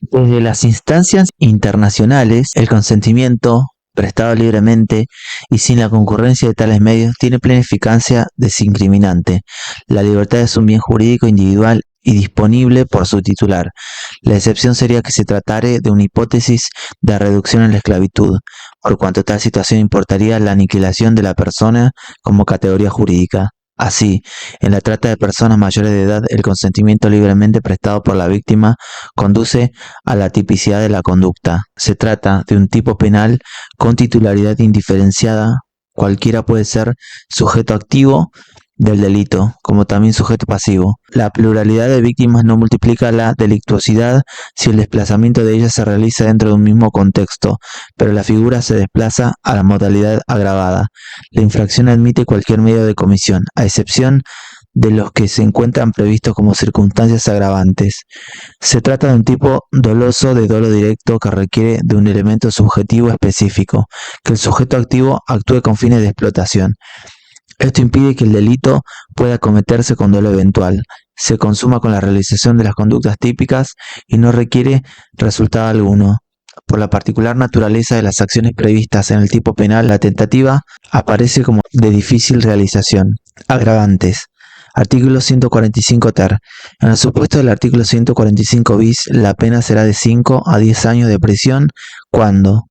Desde las instancias internacionales, el consentimiento, prestado libremente y sin la concurrencia de tales medios, tiene plena eficacia desincriminante. La libertad es un bien jurídico individual y disponible por su titular. La excepción sería que se tratare de una hipótesis de reducción en la esclavitud, por cuanto tal situación importaría la aniquilación de la persona como categoría jurídica. Así, en la trata de personas mayores de edad, el consentimiento libremente prestado por la víctima conduce a la tipicidad de la conducta. Se trata de un tipo penal con titularidad indiferenciada. Cualquiera puede ser sujeto activo del delito, como también sujeto pasivo. La pluralidad de víctimas no multiplica la delictuosidad si el desplazamiento de ellas se realiza dentro de un mismo contexto, pero la figura se desplaza a la modalidad agravada. La infracción admite cualquier medio de comisión, a excepción de los que se encuentran previstos como circunstancias agravantes. Se trata de un tipo doloso de dolo directo que requiere de un elemento subjetivo específico, que el sujeto activo actúe con fines de explotación. Esto impide que el delito pueda cometerse con dolo eventual, se consuma con la realización de las conductas típicas y no requiere resultado alguno. Por la particular naturaleza de las acciones previstas en el tipo penal, la tentativa aparece como de difícil realización. Agravantes. Artículo 145 ter. En el supuesto del artículo 145 bis, la pena será de 5 a 10 años de prisión cuando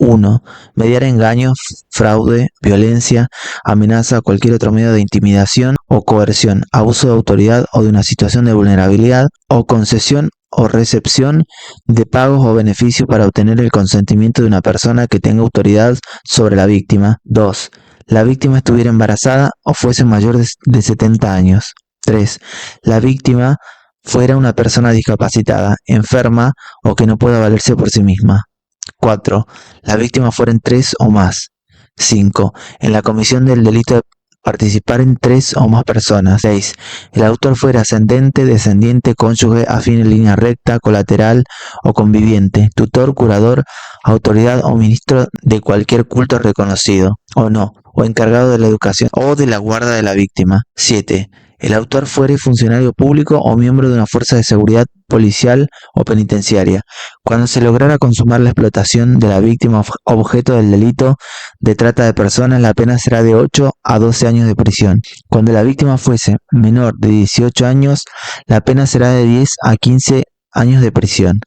1. Mediar engaño, fraude, violencia, amenaza o cualquier otro medio de intimidación o coerción, abuso de autoridad o de una situación de vulnerabilidad o concesión o recepción de pagos o beneficios para obtener el consentimiento de una persona que tenga autoridad sobre la víctima. 2. La víctima estuviera embarazada o fuese mayor de 70 años. 3. La víctima fuera una persona discapacitada, enferma o que no pueda valerse por sí misma. 4. La víctima fuera en 3 o más. 5. En la comisión del delito de participar en 3 o más personas. 6. El autor fuera ascendente, descendiente, cónyuge, afín en línea recta, colateral o conviviente, tutor, curador, autoridad o ministro de cualquier culto reconocido, o no, o encargado de la educación o de la guarda de la víctima. 7. El autor fuere funcionario público o miembro de una fuerza de seguridad policial o penitenciaria. Cuando se lograra consumar la explotación de la víctima objeto del delito de trata de personas, la pena será de 8 a 12 años de prisión. Cuando la víctima fuese menor de 18 años, la pena será de 10 a 15 años de prisión.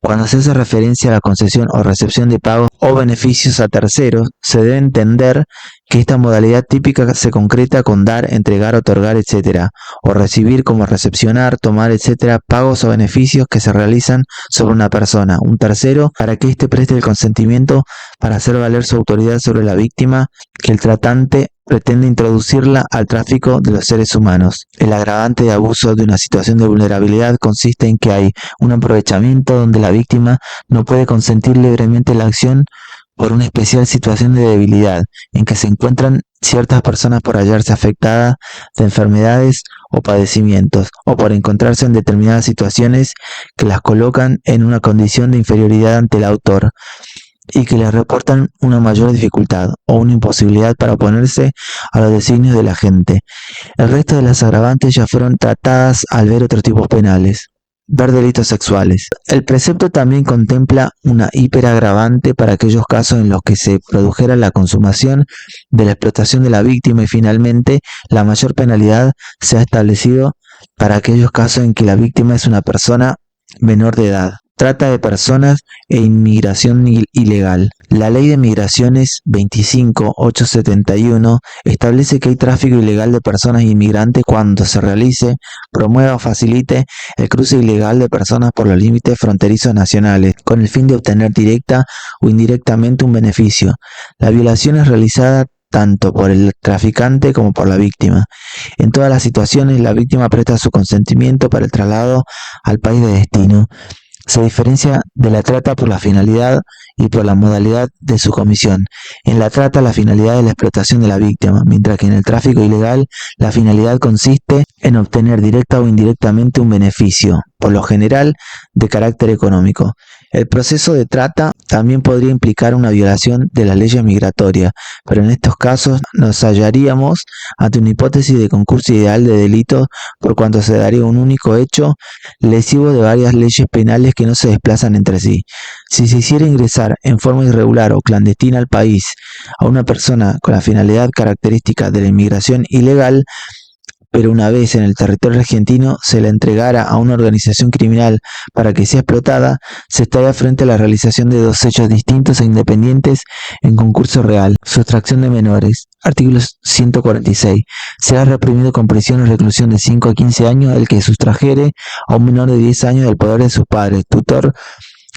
Cuando se hace referencia a la concesión o recepción de pagos o beneficios a terceros, se debe entender que esta modalidad típica se concreta con dar, entregar, otorgar, etc., o recibir como recepcionar, tomar, etc., pagos o beneficios que se realizan sobre una persona, un tercero, para que éste preste el consentimiento para hacer valer su autoridad sobre la víctima, que el tratante pretende introducirla al tráfico de los seres humanos. El agravante de abuso de una situación de vulnerabilidad consiste en que hay un aprovechamiento donde la víctima no puede consentir libremente la acción por una especial situación de debilidad en que se encuentran ciertas personas por hallarse afectadas de enfermedades o padecimientos, o por encontrarse en determinadas situaciones que las colocan en una condición de inferioridad ante el autor y que le reportan una mayor dificultad o una imposibilidad para oponerse a los designios de la gente. El resto de las agravantes ya fueron tratadas al ver otros tipos penales. Ver delitos sexuales. El precepto también contempla una hiperagravante para aquellos casos en los que se produjera la consumación de la explotación de la víctima, y finalmente la mayor penalidad se ha establecido para aquellos casos en que la víctima es una persona menor de edad. Trata de personas e inmigración ilegal. La Ley de Migraciones 25.871 establece que hay tráfico ilegal de personas inmigrantes cuando se realice, promueva o facilite el cruce ilegal de personas por los límites fronterizos nacionales, con el fin de obtener directa o indirectamente un beneficio. La violación es realizada tanto por el traficante como por la víctima. En todas las situaciones, la víctima presta su consentimiento para el traslado al país de destino. Se diferencia de la trata por la finalidad y por la modalidad de su comisión. En la trata, la finalidad es la explotación de la víctima, mientras que en el tráfico ilegal la finalidad consiste en obtener directa o indirectamente un beneficio, por lo general de carácter económico. El proceso de trata también podría implicar una violación de las leyes migratorias, pero en estos casos nos hallaríamos ante una hipótesis de concurso ideal de delito por cuanto se daría un único hecho lesivo de varias leyes penales que no se desplazan entre sí. Si se hiciera ingresar en forma irregular o clandestina al país a una persona con la finalidad característica de la inmigración ilegal, pero una vez en el territorio argentino se la entregara a una organización criminal para que sea explotada, se estaría frente a la realización de dos hechos distintos e independientes en concurso real. Sustracción de menores. Artículo 146. Será reprimido con prisión o reclusión de 5 a 15 años el que sustrajere a un menor de 10 años del poder de sus padres, tutor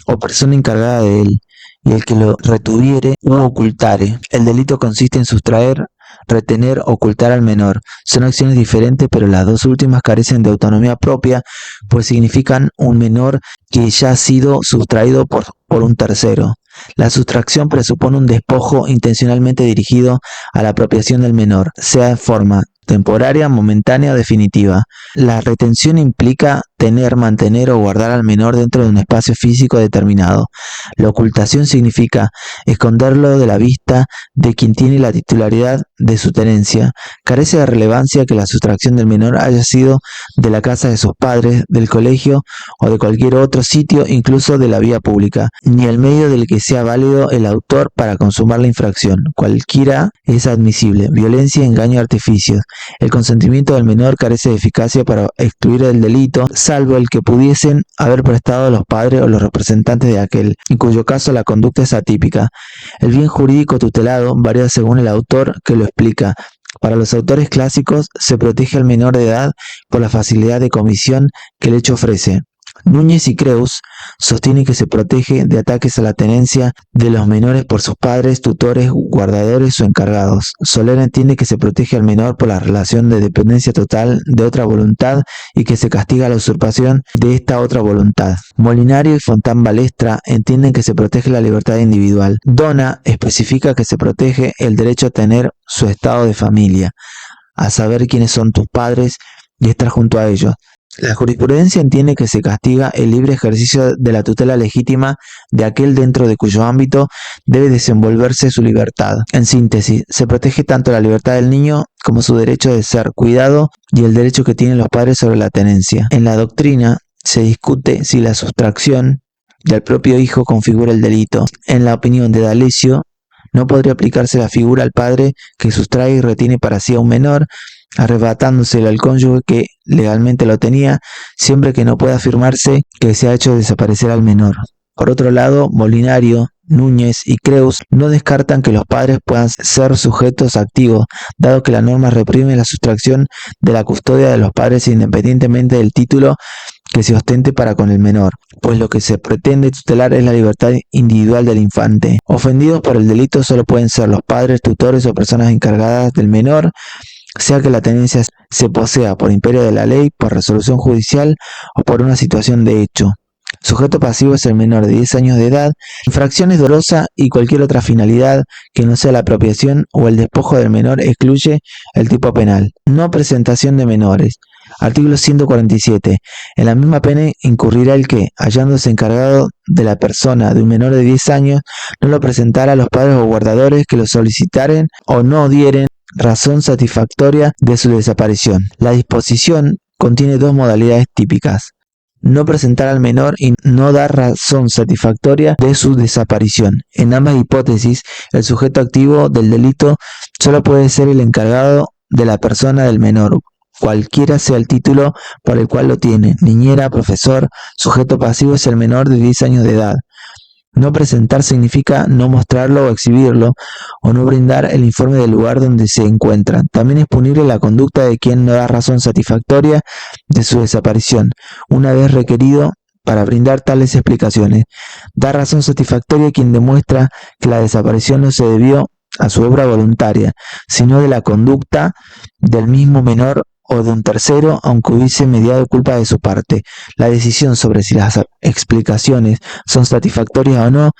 o persona encargada de él, y el que lo retuviere u ocultare. El delito consiste en sustraer, retener, ocultar al menor. Son acciones diferentes, pero las dos últimas carecen de autonomía propia, pues significan un menor que ya ha sido sustraído por un tercero. La sustracción presupone un despojo intencionalmente dirigido a la apropiación del menor, sea de forma temporaria, momentánea o definitiva. La retención implica tener, mantener o guardar al menor dentro de un espacio físico determinado. La ocultación significa esconderlo de la vista de quien tiene la titularidad de su tenencia. Carece de relevancia que la sustracción del menor haya sido de la casa de sus padres, del colegio o de cualquier otro sitio, incluso de la vía pública, ni el medio del que sea válido el autor para consumar la infracción. Cualquiera es admisible. Violencia, engaño, artificios. El consentimiento del menor carece de eficacia para excluir el delito, salvo el que pudiesen haber prestado los padres o los representantes de aquel, en cuyo caso la conducta es atípica. El bien jurídico tutelado varía según el autor que lo explica. Para los autores clásicos se protege al menor de edad por la facilidad de comisión que el hecho ofrece. Núñez y Creus sostienen que se protege de ataques a la tenencia de los menores por sus padres, tutores, guardadores o encargados. Soler entiende que se protege al menor por la relación de dependencia total de otra voluntad y que se castiga la usurpación de esta otra voluntad. Molinario y Fontán Balestra entienden que se protege la libertad individual. Dona especifica que se protege el derecho a tener su estado de familia, a saber quiénes son tus padres y estar junto a ellos. La jurisprudencia entiende que se castiga el libre ejercicio de la tutela legítima de aquel dentro de cuyo ámbito debe desenvolverse su libertad. En síntesis, se protege tanto la libertad del niño como su derecho de ser cuidado y el derecho que tienen los padres sobre la tenencia. En la doctrina se discute si la sustracción del propio hijo configura el delito. En la opinión de D'Alessio, no podría aplicarse la figura al padre que sustrae y retiene para sí a un menor, arrebatándoselo al cónyuge que legalmente lo tenía, siempre que no pueda afirmarse que se ha hecho desaparecer al menor. Por otro lado, Molinario, Núñez y Creus no descartan que los padres puedan ser sujetos activos, dado que la norma reprime la sustracción de la custodia de los padres independientemente del título que se ostente para con el menor, pues lo que se pretende tutelar es la libertad individual del infante. Ofendidos por el delito solo pueden ser los padres, tutores o personas encargadas del menor, sea que la tenencia se posea por imperio de la ley, por resolución judicial o por una situación de hecho. Sujeto pasivo es el menor de 10 años de edad. Infracciones dolosa y cualquier otra finalidad que no sea la apropiación o el despojo del menor excluye el tipo penal. No presentación de menores. Artículo 147. En la misma pena incurrirá el que, hallándose encargado de la persona de un menor de 10 años, no lo presentara a los padres o guardadores que lo solicitaren o no dieren razón satisfactoria de su desaparición. La disposición contiene dos modalidades típicas: no presentar al menor y no dar razón satisfactoria de su desaparición. En ambas hipótesis, el sujeto activo del delito solo puede ser el encargado de la persona del menor, cualquiera sea el título por el cual lo tiene: niñera, profesor. Sujeto pasivo es el menor de 10 años de edad. No presentar significa no mostrarlo o exhibirlo, o no brindar el informe del lugar donde se encuentra. También es punible la conducta de quien no da razón satisfactoria de su desaparición, una vez requerido para brindar tales explicaciones. Da razón satisfactoria quien demuestra que la desaparición no se debió a su obra voluntaria, sino de la conducta del mismo menor o de un tercero, aunque hubiese mediado culpa de su parte. La decisión sobre si las explicaciones son satisfactorias o no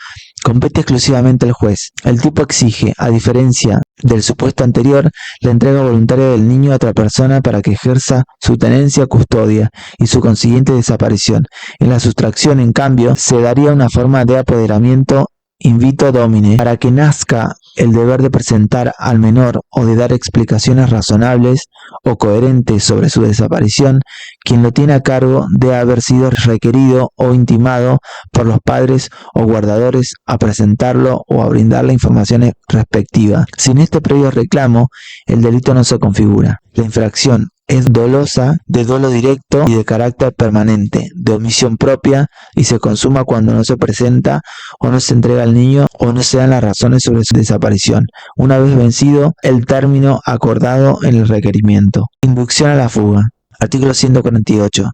compete exclusivamente al juez. El tipo exige, a diferencia del supuesto anterior, la entrega voluntaria del niño a otra persona para que ejerza su tenencia, custodia y su consiguiente desaparición. En la sustracción, en cambio, se daría una forma de apoderamiento invito domine, para que nazca el deber de presentar al menor o de dar explicaciones razonables o coherentes sobre su desaparición, quien lo tiene a cargo debe haber sido requerido o intimado por los padres o guardadores a presentarlo o a brindar la información respectiva. Sin este previo reclamo, el delito no se configura. La infracción es dolosa, de dolo directo y de carácter permanente, de omisión propia, y se consuma cuando no se presenta o no se entrega al niño o no se dan las razones sobre su desaparición, una vez vencido el término acordado en el requerimiento. Inducción a la fuga. Artículo 148.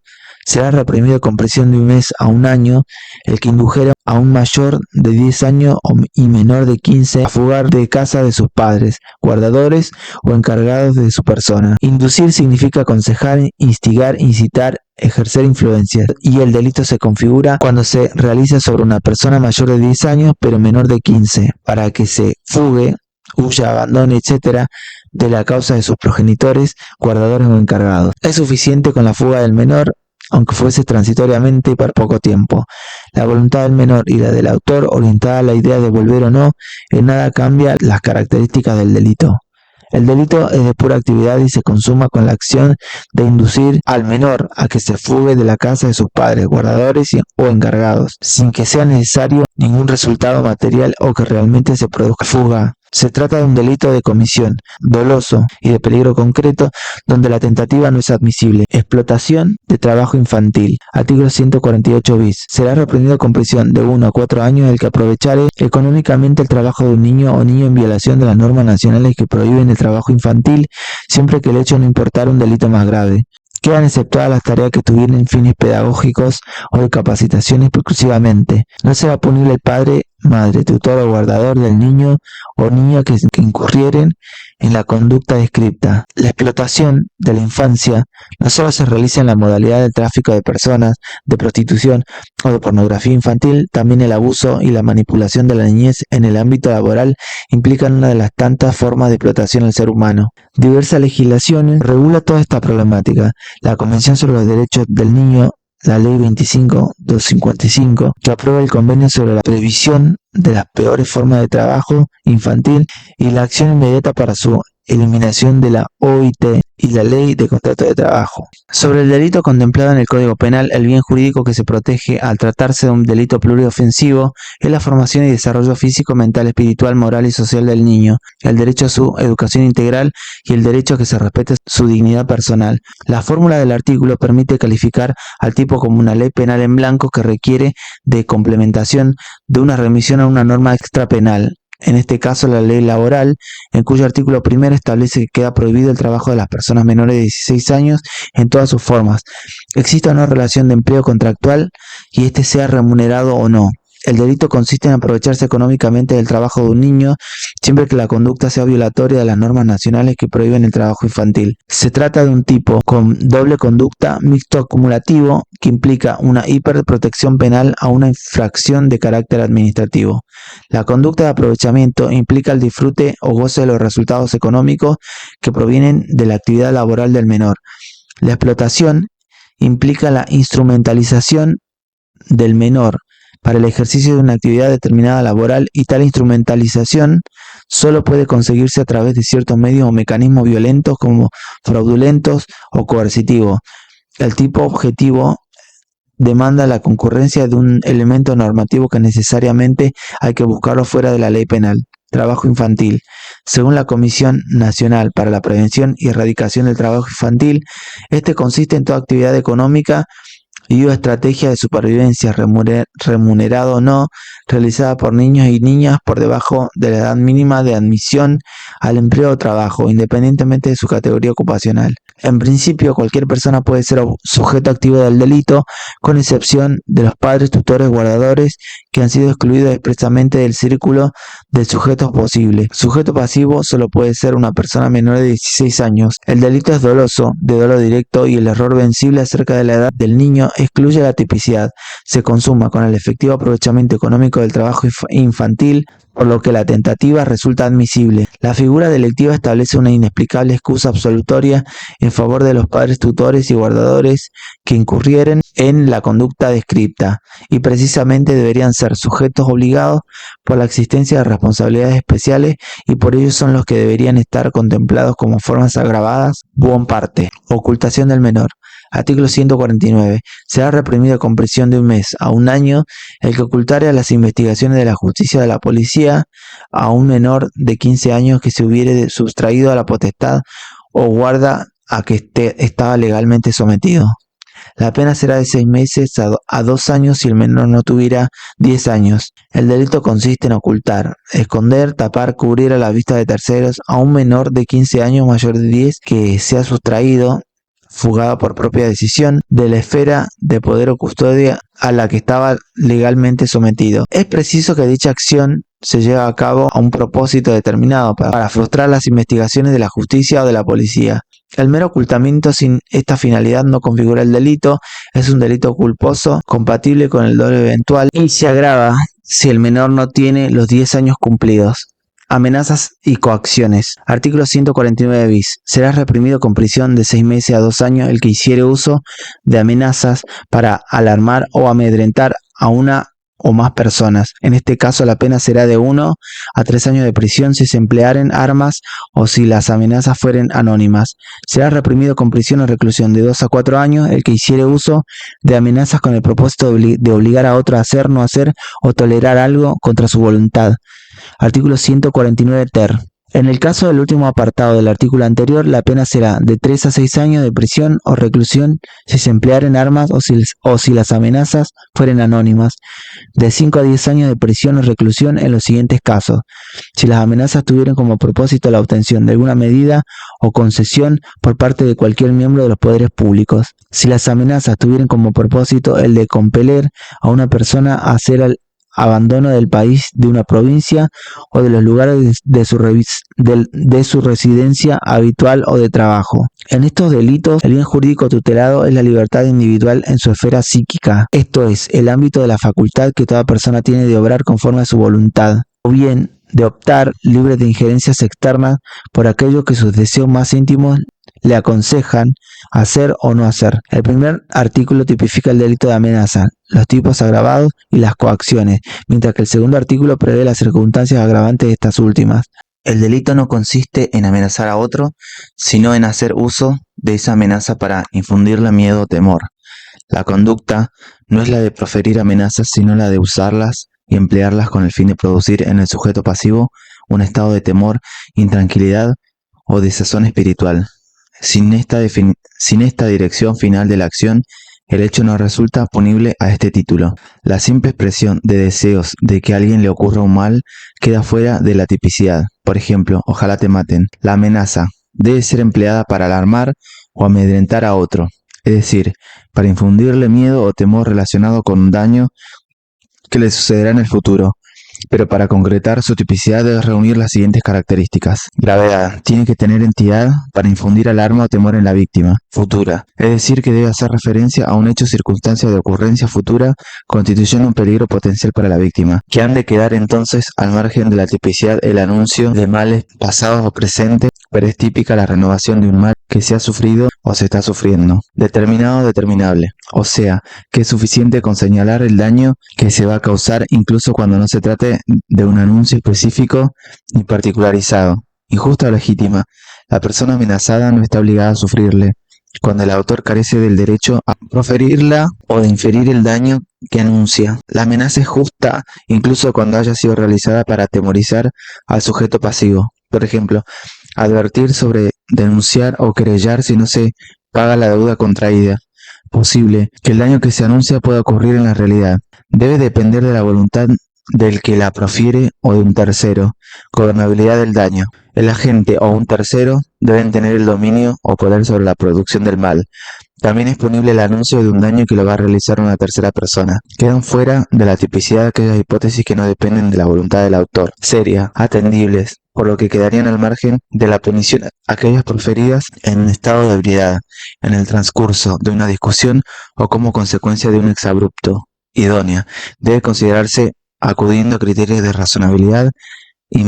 Será reprimido con prisión de 1 mes a 1 año el que indujera a un mayor de 10 años y menor de 15 a fugar de casa de sus padres, guardadores o encargados de su persona. Inducir significa aconsejar, instigar, incitar, ejercer influencia, y el delito se configura cuando se realiza sobre una persona mayor de 10 años pero menor de 15, para que se fugue, huya, abandone, etc., de la causa de sus progenitores, guardadores o encargados. Es suficiente con la fuga del menor, aunque fuese transitoriamente y por poco tiempo. La voluntad del menor y la del autor, orientada a la idea de volver o no, en nada cambia las características del delito. El delito es de pura actividad y se consuma con la acción de inducir al menor a que se fugue de la casa de sus padres, guardadores o encargados, sin que sea necesario ningún resultado material o que realmente se produzca fuga. Se trata de un delito de comisión, doloso y de peligro concreto, donde la tentativa no es admisible. Explotación de trabajo infantil. Artículo 148 bis. Será reprendido con prisión de 1 a 4 años el que aprovechare económicamente el trabajo de un niño o niña en violación de las normas nacionales que prohíben el trabajo infantil, siempre que el hecho no importara un delito más grave. Quedan exceptuadas las tareas que tuvieran fines pedagógicos o de capacitación exclusivamente. No será punible el padre, madre, tutor o guardador del niño o niña que incurrieren en la conducta descripta. La explotación de la infancia no solo se realiza en la modalidad del tráfico de personas, de prostitución o de pornografía infantil, también el abuso y la manipulación de la niñez en el ámbito laboral implican una de las tantas formas de explotación del ser humano. Diversas legislaciones regulan toda esta problemática. La Convención sobre los Derechos del Niño, la Ley 25.255, que aprueba el convenio sobre la previsión de las peores formas de trabajo infantil y la acción inmediata para su eliminación de la OIT y la Ley de Contrato de Trabajo. Sobre el delito contemplado en el Código Penal, el bien jurídico que se protege al tratarse de un delito pluriofensivo es la formación y desarrollo físico, mental, espiritual, moral y social del niño, el derecho a su educación integral y el derecho a que se respete su dignidad personal. La fórmula del artículo permite calificar al tipo como una ley penal en blanco que requiere de complementación de una remisión a una norma extrapenal. En este caso, la ley laboral, en cuyo artículo primero establece que queda prohibido el trabajo de las personas menores de 16 años en todas sus formas, exista una relación de empleo contractual y éste sea remunerado o no. El delito consiste en aprovecharse económicamente del trabajo de un niño, siempre que la conducta sea violatoria de las normas nacionales que prohíben el trabajo infantil. Se trata de un tipo con doble conducta mixto acumulativo que implica una hiperprotección penal a una infracción de carácter administrativo. La conducta de aprovechamiento implica el disfrute o goce de los resultados económicos que provienen de la actividad laboral del menor. La explotación implica la instrumentalización del menor para el ejercicio de una actividad determinada laboral, y tal instrumentalización solo puede conseguirse a través de ciertos medios o mecanismos violentos como fraudulentos o coercitivos. El tipo objetivo demanda la concurrencia de un elemento normativo que necesariamente hay que buscarlo fuera de la ley penal. Trabajo infantil. Según la Comisión Nacional para la Prevención y Erradicación del Trabajo Infantil, este consiste en toda actividad económica y una estrategia de supervivencia, remunerado o no, realizada por niños y niñas por debajo de la edad mínima de admisión al empleo o trabajo, independientemente de su categoría ocupacional. En principio, cualquier persona puede ser sujeto activo del delito, con excepción de los padres, tutores, guardadores, que han sido excluidos expresamente del círculo de sujetos posibles. Sujeto pasivo solo puede ser una persona menor de 16 años. El delito es doloso, de dolo directo, y el error vencible acerca de la edad del niño excluye la tipicidad, se consuma con el efectivo aprovechamiento económico del trabajo infantil, por lo que la tentativa resulta admisible. La figura delictiva establece una inexplicable excusa absolutoria en favor de los padres tutores y guardadores que incurrieren en la conducta descripta, y precisamente deberían ser sujetos obligados por la existencia de responsabilidades especiales, y por ello son los que deberían estar contemplados como formas agravadas u en parte. Ocultación del menor. Artículo 149. Será reprimido con prisión de 1 mes a 1 año el que ocultare a las investigaciones de la justicia o de la policía a un menor de 15 años que se hubiere sustraído a la potestad o guarda a que estaba legalmente sometido. La pena será de 6 meses a 2 años si el menor no tuviera 10 años. El delito consiste en ocultar, esconder, tapar, cubrir a la vista de terceros a un menor de 15 años mayor de 10 que se ha sustraído, fugado por propia decisión, de la esfera de poder o custodia a la que estaba legalmente sometido. Es preciso que dicha acción se lleve a cabo a un propósito determinado para frustrar las investigaciones de la justicia o de la policía. El mero ocultamiento sin esta finalidad no configura el delito, es un delito culposo compatible con el dolo eventual y se agrava si el menor no tiene los 10 años cumplidos. Amenazas y coacciones. Artículo 149 bis. Será reprimido con prisión de 6 meses a 2 años el que hiciere uso de amenazas para alarmar o amedrentar a una o más personas. En este caso la pena será de 1 a 3 años de prisión si se emplearen armas o si las amenazas fueren anónimas. Será reprimido con prisión o reclusión de 2 a 4 años el que hiciere uso de amenazas con el propósito de obligar a otro a hacer, no hacer o tolerar algo contra su voluntad. Artículo 149 ter. En el caso del último apartado del artículo anterior, la pena será de 3 a 6 años de prisión o reclusión si se emplearen armas o si las amenazas fueren anónimas, de 5 a 10 años de prisión o reclusión en los siguientes casos: si las amenazas tuvieran como propósito la obtención de alguna medida o concesión por parte de cualquier miembro de los poderes públicos; si las amenazas tuvieran como propósito el de compeler a una persona a hacer el abandono del país, de una provincia o de los lugares de su residencia habitual o de trabajo. En estos delitos, el bien jurídico tutelado es la libertad individual en su esfera psíquica, esto es, el ámbito de la facultad que toda persona tiene de obrar conforme a su voluntad, o bien de optar libre de injerencias externas por aquello que sus deseos más íntimos le aconsejan hacer o no hacer. El primer artículo tipifica el delito de amenaza, los tipos agravados y las coacciones, mientras que el segundo artículo prevé las circunstancias agravantes de estas últimas. El delito no consiste en amenazar a otro, sino en hacer uso de esa amenaza para infundirle miedo o temor. La conducta no es la de proferir amenazas, sino la de usarlas y emplearlas con el fin de producir en el sujeto pasivo un estado de temor, intranquilidad o desazón espiritual. Sin esta dirección final de la acción, el hecho no resulta punible a este título. La simple expresión de deseos de que a alguien le ocurra un mal queda fuera de la tipicidad. Por ejemplo, ojalá te maten. La amenaza debe ser empleada para alarmar o amedrentar a otro, es decir, para infundirle miedo o temor relacionado con un daño que le sucederá en el futuro. Pero para concretar su tipicidad debe reunir las siguientes características. Gravedad. Tiene que tener entidad para infundir alarma o temor en la víctima. Futura. Es decir, que debe hacer referencia a un hecho o circunstancia de ocurrencia futura constituyendo un peligro potencial para la víctima, que han de quedar entonces al margen de la tipicidad el anuncio de males pasados o presentes, pero es típica la renovación de un mal que se ha sufrido o se está sufriendo. Determinado o determinable. O sea, que es suficiente con señalar el daño que se va a causar incluso cuando no se trate de un anuncio específico y particularizado. Injusta o legítima. La persona amenazada no está obligada a sufrirle, cuando el autor carece del derecho a proferirla o de inferir el daño que anuncia. La amenaza es justa incluso cuando haya sido realizada para atemorizar al sujeto pasivo. Por ejemplo, advertir sobre denunciar o querellar si no se paga la deuda contraída. Posible que el daño que se anuncia pueda ocurrir en la realidad. Debe depender de la voluntad del que la profiere o de un tercero. Gobernabilidad del daño. El agente o un tercero deben tener el dominio o poder sobre la producción del mal. También es punible el anuncio de un daño que lo va a realizar una tercera persona. Quedan fuera de la tipicidad aquellas hipótesis que no dependen de la voluntad del autor. Seria, atendibles. por lo que quedarían al margen de la punición aquellas proferidas en un estado de ebriedad, en el transcurso de una discusión o como consecuencia de un exabrupto. Idónea. Debe considerarse acudiendo a criterios de razonabilidad y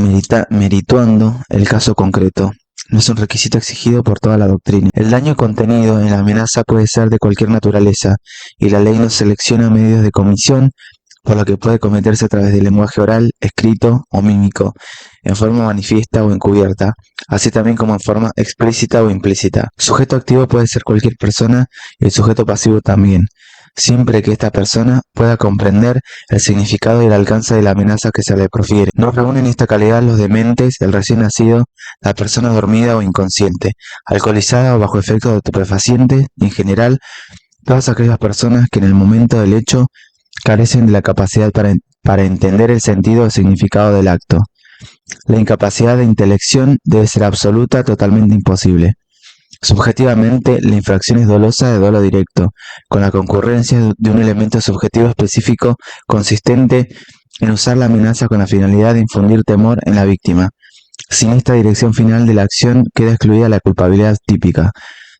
merituando el caso concreto. No es un requisito exigido por toda la doctrina. El daño contenido en la amenaza puede ser de cualquier naturaleza, y la ley no selecciona medios de comisión, por lo que puede cometerse a través del lenguaje oral, escrito o mímico, en forma manifiesta o encubierta, así también como en forma explícita o implícita. Sujeto activo puede ser cualquier persona y el sujeto pasivo también, siempre que esta persona pueda comprender el significado y el alcance de la amenaza que se le profiere. No reúnen esta calidad los dementes, el recién nacido, la persona dormida o inconsciente, alcoholizada o bajo efectos de estupefacientes, y en general todas aquellas personas que en el momento del hecho carecen de la capacidad para entender el sentido o significado del acto. La incapacidad de intelección debe ser absoluta, totalmente imposible. Subjetivamente, la infracción es dolosa de dolo directo, con la concurrencia de un elemento subjetivo específico consistente en usar la amenaza con la finalidad de infundir temor en la víctima. Sin esta dirección final de la acción queda excluida la culpabilidad típica.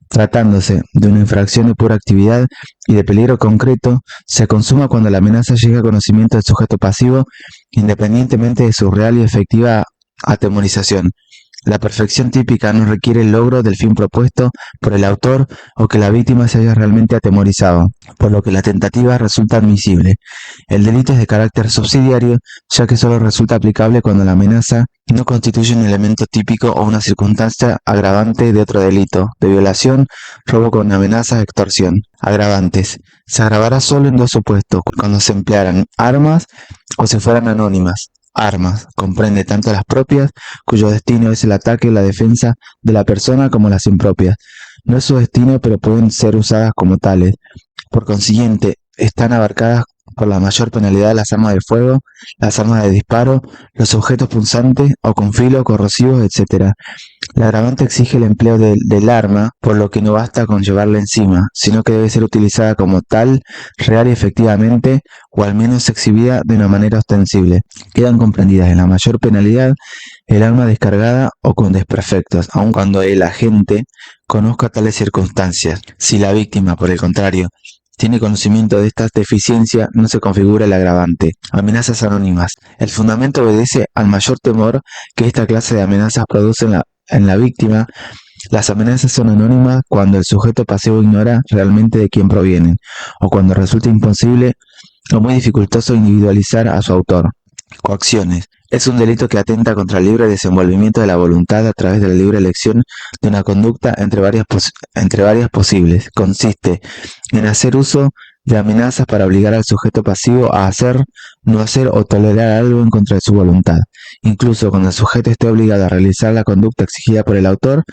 Tratándose de una infracción de pura actividad y de peligro concreto, se consuma cuando la amenaza llega a conocimiento del sujeto pasivo, independientemente de su real y efectiva atemorización. La perfección típica no requiere el logro del fin propuesto por el autor o que la víctima se haya realmente atemorizado, por lo que la tentativa resulta admisible. El delito es de carácter subsidiario, ya que solo resulta aplicable cuando la amenaza no constituye un elemento típico o una circunstancia agravante de otro delito, de violación, robo con amenaza, extorsión. Agravantes. Se agravará solo en dos supuestos, cuando se emplearan armas o se fueran anónimas. Armas. Comprende tanto las propias, cuyo destino es el ataque o la defensa de la persona, como las impropias. No es su destino, pero pueden ser usadas como tales. Por consiguiente, están abarcadas por la mayor penalidad las armas de fuego, las armas de disparo, los objetos punzantes o con filo, corrosivos, etc. La agravante exige el empleo del arma, por lo que no basta con llevarla encima, sino que debe ser utilizada como tal, real y efectivamente, o al menos exhibida de una manera ostensible. Quedan comprendidas en la mayor penalidad el arma descargada o con desperfectos, aun cuando el agente conozca tales circunstancias. Si la víctima, por el contrario, tiene conocimiento de estas deficiencias, no se configura el agravante. Amenazas anónimas. El fundamento obedece al mayor temor que esta clase de amenazas produce en la víctima. Las amenazas son anónimas cuando el sujeto pasivo ignora realmente de quién provienen, o cuando resulta imposible o muy dificultoso individualizar a su autor. Coacciones. Es un delito que atenta contra el libre desenvolvimiento de la voluntad a través de la libre elección de una conducta entre varias posibles. Consiste en hacer uso de amenazas para obligar al sujeto pasivo a hacer, no hacer o tolerar algo en contra de su voluntad. Incluso cuando el sujeto esté obligado a realizar la conducta exigida por el autor,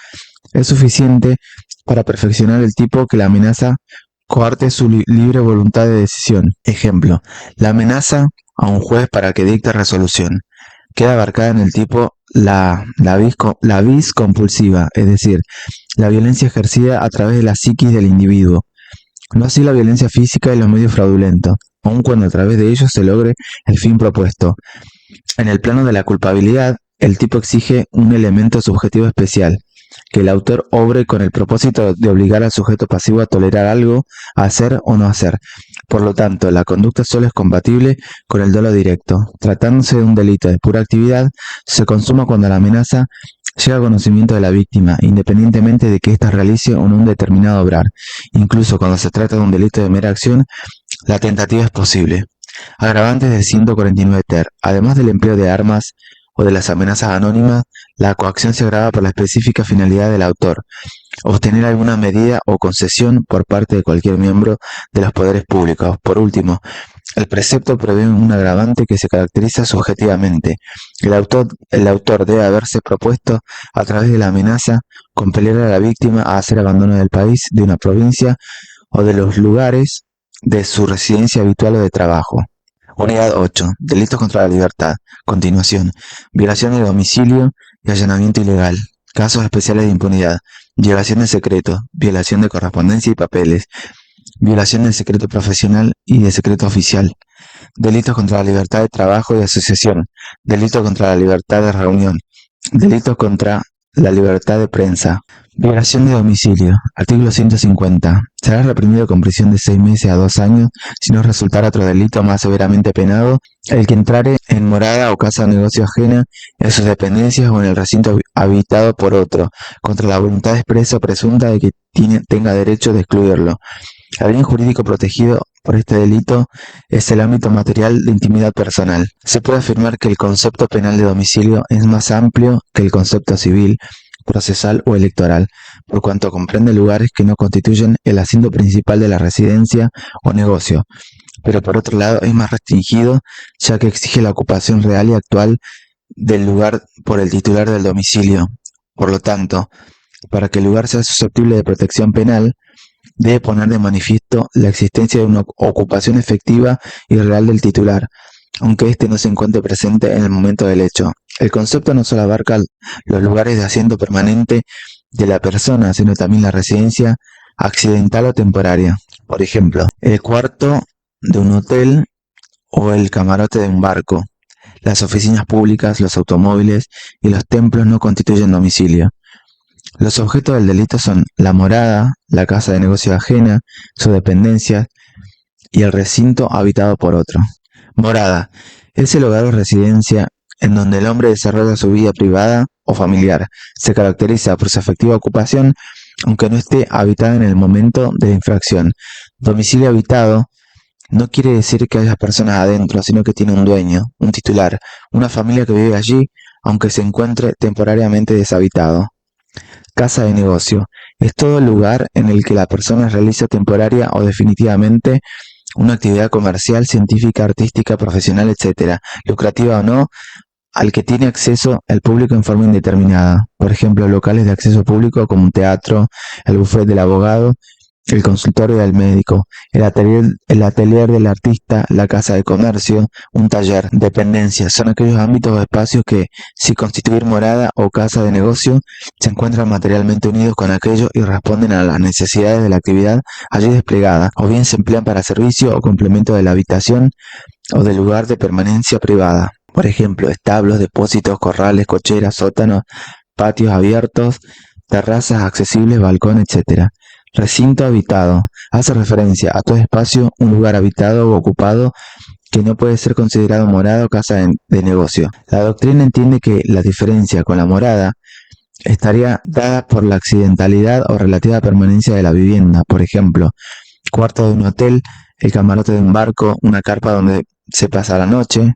es suficiente para perfeccionar el tipo que la amenaza coarte su libre voluntad de decisión. Ejemplo, la amenaza a un juez para que dicte resolución. Queda abarcada en el tipo la vis compulsiva, es decir, la violencia ejercida a través de la psiquis del individuo. No así la violencia física y los medios fraudulentos, aun cuando a través de ellos se logre el fin propuesto. En el plano de la culpabilidad, el tipo exige un elemento subjetivo especial, que el autor obre con el propósito de obligar al sujeto pasivo a tolerar algo, a hacer o no hacer. Por lo tanto, la conducta solo es compatible con el dolo directo. Tratándose de un delito de pura actividad, se consuma cuando la amenaza llega a conocimiento de la víctima, independientemente de que ésta realice o no un determinado obrar. Incluso cuando se trata de un delito de mera acción, la tentativa es posible. Agravantes de 149 ter. Además del empleo de armas o de las amenazas anónimas, la coacción se agrava por la específica finalidad del autor: obtener alguna medida o concesión por parte de cualquier miembro de los poderes públicos. Por último, el precepto prevé un agravante que se caracteriza subjetivamente. El autor debe haberse propuesto, a través de la amenaza, compeler a la víctima a hacer abandono del país, de una provincia o de los lugares de su residencia habitual o de trabajo. Unidad 8. Delitos contra la libertad. Continuación. Violación de domicilio y allanamiento ilegal. Casos especiales de impunidad. Violación de secreto. Violación de correspondencia y papeles. Violación del secreto profesional y de secreto oficial. Delitos contra la libertad de trabajo y asociación. Delito contra la libertad de reunión. Delitos contra la libertad de prensa. Violación de domicilio. Artículo 150. Será reprimido con prisión de 6 meses a 2 años si no resultara otro delito más severamente penado el que entrare en morada o casa de negocio ajena, en sus dependencias o en el recinto habitado por otro, contra la voluntad expresa o presunta de que tenga derecho de excluirlo. El bien jurídico protegido por este delito es el ámbito material de intimidad personal. Se puede afirmar que el concepto penal de domicilio es más amplio que el concepto civil, procesal o electoral, por cuanto comprende lugares que no constituyen el asiento principal de la residencia o negocio, pero por otro lado es más restringido, ya que exige la ocupación real y actual del lugar por el titular del domicilio. Por lo tanto, para que el lugar sea susceptible de protección penal, debe poner de manifiesto la existencia de una ocupación efectiva y real del titular, aunque éste no se encuentre presente en el momento del hecho. El concepto no solo abarca los lugares de asiento permanente de la persona, sino también la residencia accidental o temporaria. Por ejemplo, el cuarto de un hotel o el camarote de un barco. Las oficinas públicas, los automóviles y los templos no constituyen domicilio. Los objetos del delito son la morada, la casa de negocio ajena, sus dependencias y el recinto habitado por otro. Morada es el hogar o residencia en donde el hombre desarrolla su vida privada o familiar. Se caracteriza por su efectiva ocupación, aunque no esté habitada en el momento de la infracción. Domicilio habitado no quiere decir que haya personas adentro, sino que tiene un dueño, un titular, una familia que vive allí, aunque se encuentre temporariamente deshabitado. Casa de negocio es todo lugar en el que la persona realiza temporaria o definitivamente una actividad comercial, científica, artística, profesional, etc., lucrativa o no, al que tiene acceso el público en forma indeterminada. Por ejemplo, locales de acceso público como un teatro, el bufete del abogado, el consultorio del médico, el atelier del artista, la casa de comercio, un taller, dependencia. Son aquellos ámbitos o espacios que, sin constituir morada o casa de negocio, se encuentran materialmente unidos con aquello y responden a las necesidades de la actividad allí desplegada, o bien se emplean para servicio o complemento de la habitación o del lugar de permanencia privada. Por ejemplo, establos, depósitos, corrales, cocheras, sótanos, patios abiertos, terrazas accesibles, balcón, etc. Recinto habitado. Hace referencia a todo espacio, un lugar habitado o ocupado que no puede ser considerado morada o casa de negocio. La doctrina entiende que la diferencia con la morada estaría dada por la accidentalidad o relativa permanencia de la vivienda. Por ejemplo, cuarto de un hotel, el camarote de un barco, una carpa donde se pasa la noche.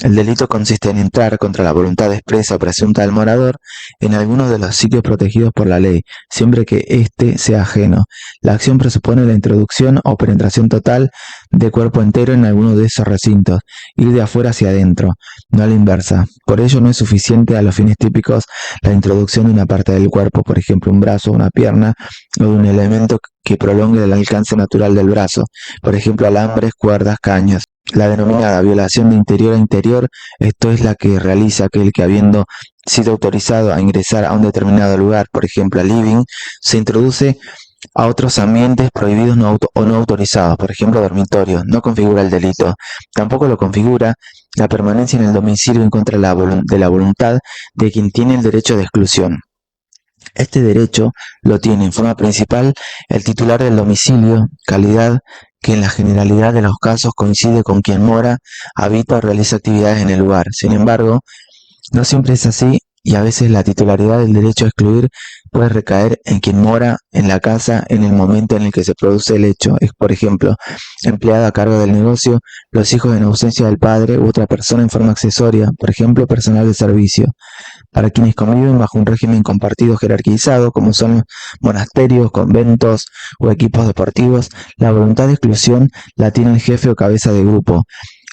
El delito consiste en entrar contra la voluntad expresa o presunta del morador en alguno de los sitios protegidos por la ley, siempre que éste sea ajeno. La acción presupone la introducción o penetración total de cuerpo entero en alguno de esos recintos, ir de afuera hacia adentro, no a la inversa. Por ello no es suficiente a los fines típicos la introducción de una parte del cuerpo, por ejemplo un brazo, una pierna, o de un elemento que prolongue el alcance natural del brazo, por ejemplo alambres, cuerdas, caños. La denominada violación de interior a interior, esto es la que realiza aquel que, habiendo sido autorizado a ingresar a un determinado lugar, por ejemplo al living, se introduce a otros ambientes prohibidos o no autorizados, por ejemplo dormitorios. No configura el delito. Tampoco lo configura la permanencia en el domicilio en contra de la voluntad de quien tiene el derecho de exclusión. Este derecho lo tiene en forma principal el titular del domicilio, calidad que en la generalidad de los casos coincide con quien mora, habita o realiza actividades en el lugar. Sin embargo, no siempre es así y a veces la titularidad del derecho a excluir puede recaer en quien mora en la casa en el momento en el que se produce el hecho. Es, por ejemplo, empleado a cargo del negocio, los hijos en ausencia del padre u otra persona en forma accesoria, por ejemplo, personal de servicio. Para quienes conviven bajo un régimen compartido jerarquizado, como son monasterios, conventos o equipos deportivos, la voluntad de exclusión la tiene el jefe o cabeza de grupo.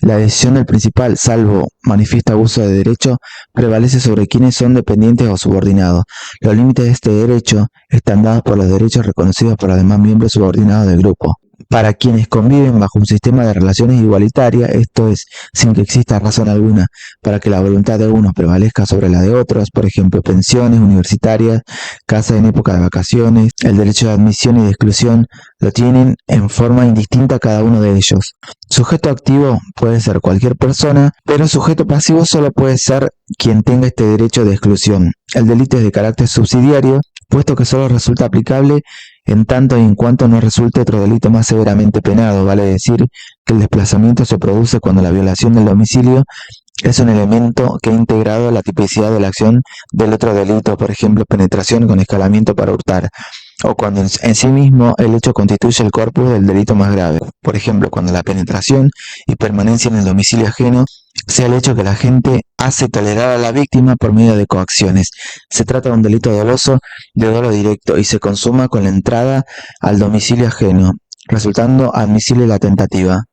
La decisión del principal, salvo manifiesto abuso de derecho, prevalece sobre quienes son dependientes o subordinados. Los límites de este derecho están dados por los derechos reconocidos por los demás miembros subordinados del grupo. Para quienes conviven bajo un sistema de relaciones igualitarias, esto es, sin que exista razón alguna para que la voluntad de unos prevalezca sobre la de otros, por ejemplo, pensiones universitarias, casa en época de vacaciones, el derecho de admisión y de exclusión, lo tienen en forma indistinta cada uno de ellos. Sujeto activo puede ser cualquier persona, pero sujeto pasivo solo puede ser quien tenga este derecho de exclusión. El delito es de carácter subsidiario, puesto que solo resulta aplicable en tanto y en cuanto no resulte otro delito más severamente penado, vale decir que el desplazamiento se produce cuando la violación del domicilio es un elemento que ha integrado la tipicidad de la acción del otro delito, por ejemplo, penetración con escalamiento para hurtar, o cuando en sí mismo el hecho constituye el corpus del delito más grave, por ejemplo, cuando la penetración y permanencia en el domicilio ajeno sea el hecho que la gente hace tolerar a la víctima por medio de coacciones. Se trata de un delito doloso de dolo directo y se consuma con la entrada al domicilio ajeno, resultando admisible la tentativa.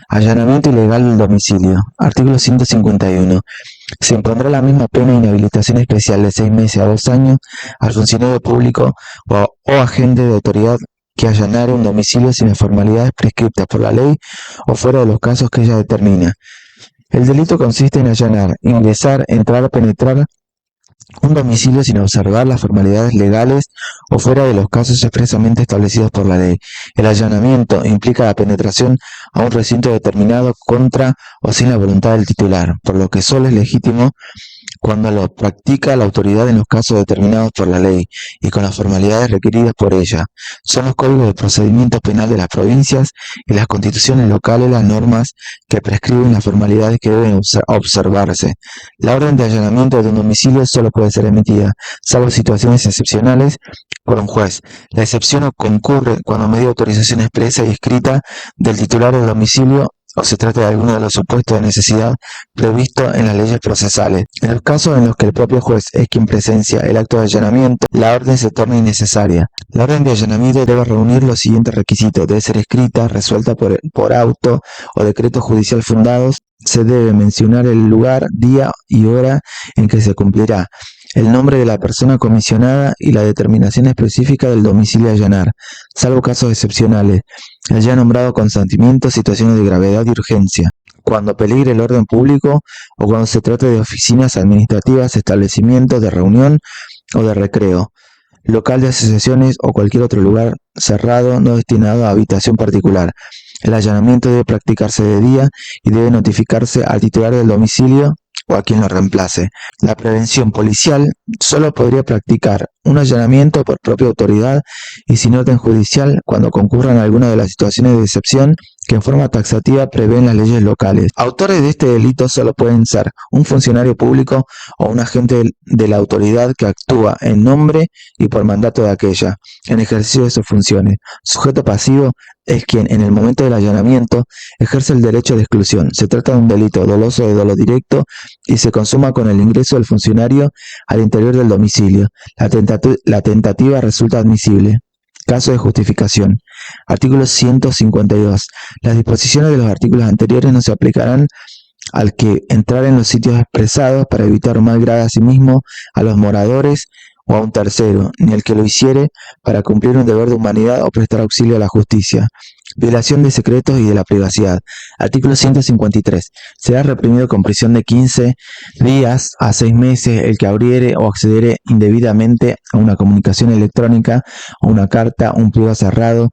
Allanamiento ilegal del domicilio. Artículo 151. Se impondrá la misma pena de inhabilitación especial de 6 meses a 2 años al funcionario público o agente de autoridad que allanare un domicilio sin las formalidades prescriptas por la ley o fuera de los casos que ella determina. El delito consiste en allanar, ingresar, entrar, penetrar un domicilio sin observar las formalidades legales o fuera de los casos expresamente establecidos por la ley. El allanamiento implica la penetración a un recinto determinado contra o sin la voluntad del titular, por lo que solo es legítimo cuando lo practica la autoridad en los casos determinados por la ley y con las formalidades requeridas por ella. Son los códigos de procedimiento penal de las provincias y las constituciones locales las normas que prescriben las formalidades que deben observarse. La orden de allanamiento de un domicilio solo puede ser emitida, salvo situaciones excepcionales, por un juez. La excepción concurre cuando media autorización expresa y escrita del titular del domicilio o se trata de alguno de los supuestos de necesidad previsto en las leyes procesales. En los casos en los que el propio juez es quien presencia el acto de allanamiento, la orden se torna innecesaria. La orden de allanamiento debe reunir los siguientes requisitos: debe ser escrita, resuelta por auto o decreto judicial fundados, se debe mencionar el lugar, día y hora en que se cumplirá, el nombre de la persona comisionada y la determinación específica del domicilio a allanar, salvo casos excepcionales, el ya nombrado consentimiento, situaciones de gravedad y urgencia, cuando peligre el orden público o cuando se trate de oficinas administrativas, establecimientos de reunión o de recreo, local de asociaciones o cualquier otro lugar cerrado no destinado a habitación particular. El allanamiento debe practicarse de día y debe notificarse al titular del domicilio o a quien lo reemplace. La prevención policial solo podría practicar un allanamiento por propia autoridad y sin orden judicial cuando concurran algunas de las situaciones de excepción que en forma taxativa prevén las leyes locales. Autores de este delito solo pueden ser un funcionario público o un agente de la autoridad que actúa en nombre y por mandato de aquella, en ejercicio de sus funciones. Sujeto pasivo es quien, en el momento del allanamiento, ejerce el derecho de exclusión. Se trata de un delito doloso de dolo directo y se consuma con el ingreso del funcionario al interior del domicilio. La tentativa resulta admisible. Caso de justificación. Artículo 152. Las disposiciones de los artículos anteriores no se aplicarán al que entrar en los sitios expresados para evitar un mal grave a sí mismo, a los moradores o a un tercero, ni al que lo hiciere para cumplir un deber de humanidad o prestar auxilio a la justicia. Violación de secretos y de la privacidad. Artículo 153. Será reprimido con prisión de 15 días a 6 meses el que abriere o accediere indebidamente a una comunicación electrónica o una carta, un pliego cerrado,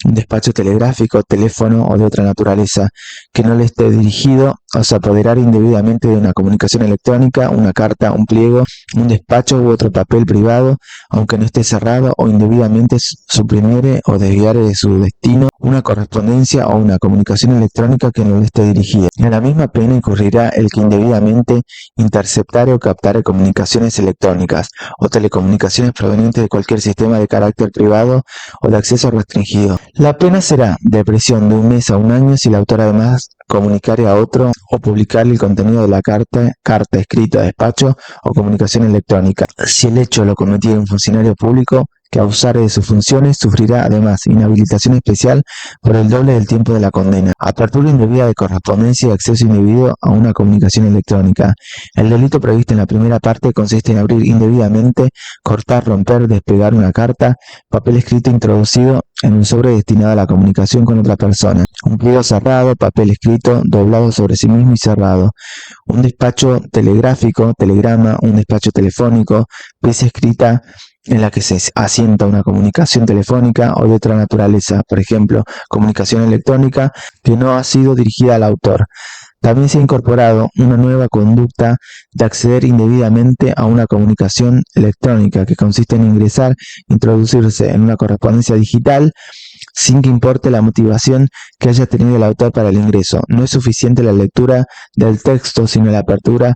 un despacho telegráfico, teléfono o de otra naturaleza, que no le esté dirigido o se apoderar indebidamente de una comunicación electrónica, una carta, un pliego, un despacho u otro papel privado, aunque no esté cerrado, o indebidamente suprimiere o desviare de su destino una correspondencia o una comunicación electrónica que no le esté dirigida. En la misma pena incurrirá el que indebidamente interceptare o captare comunicaciones electrónicas o telecomunicaciones provenientes de cualquier sistema de carácter privado o de acceso restringido. La pena será de prisión de 1 mes a 1 año si el autor además comunicarle a otro o publicarle el contenido de la carta escrita, despacho o comunicación electrónica. Si el hecho lo cometiera un funcionario público que abusare de sus funciones sufrirá además inhabilitación especial por el doble del tiempo de la condena. Apertura indebida de correspondencia y acceso indebido a una comunicación electrónica. El delito previsto en la primera parte consiste en abrir indebidamente, cortar, romper, despegar una carta, papel escrito introducido en un sobre destinado a la comunicación con otra persona, un pliego cerrado, papel escrito doblado sobre sí mismo y cerrado, un despacho telegráfico, telegrama, un despacho telefónico, pieza escrita en la que se asienta una comunicación telefónica o de otra naturaleza, por ejemplo, comunicación electrónica que no ha sido dirigida al autor. También se ha incorporado una nueva conducta de acceder indebidamente a una comunicación electrónica que consiste en ingresar, introducirse en una correspondencia digital sin que importe la motivación que haya tenido el autor para el ingreso. No es suficiente la lectura del texto, sino la apertura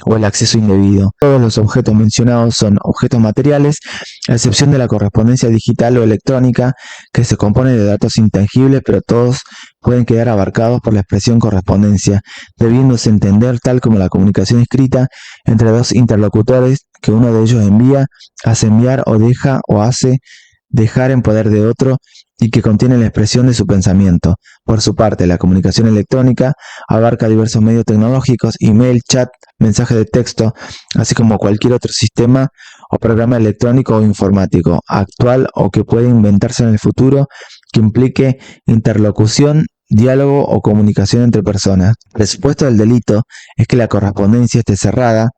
o el acceso indebido. Todos los objetos mencionados son objetos materiales, a excepción de la correspondencia digital o electrónica, que se compone de datos intangibles, pero todos pueden quedar abarcados por la expresión correspondencia, debiéndose entender tal como la comunicación escrita entre dos interlocutores que uno de ellos envía, hace enviar o deja o hace dejar en poder de otro y que contiene la expresión de su pensamiento. Por su parte, la comunicación electrónica abarca diversos medios tecnológicos, email, chat, mensaje de texto, así como cualquier otro sistema o programa electrónico o informático, actual o que puede inventarse en el futuro, que implique interlocución, diálogo o comunicación entre personas. El presupuesto del delito es que la correspondencia esté cerrada,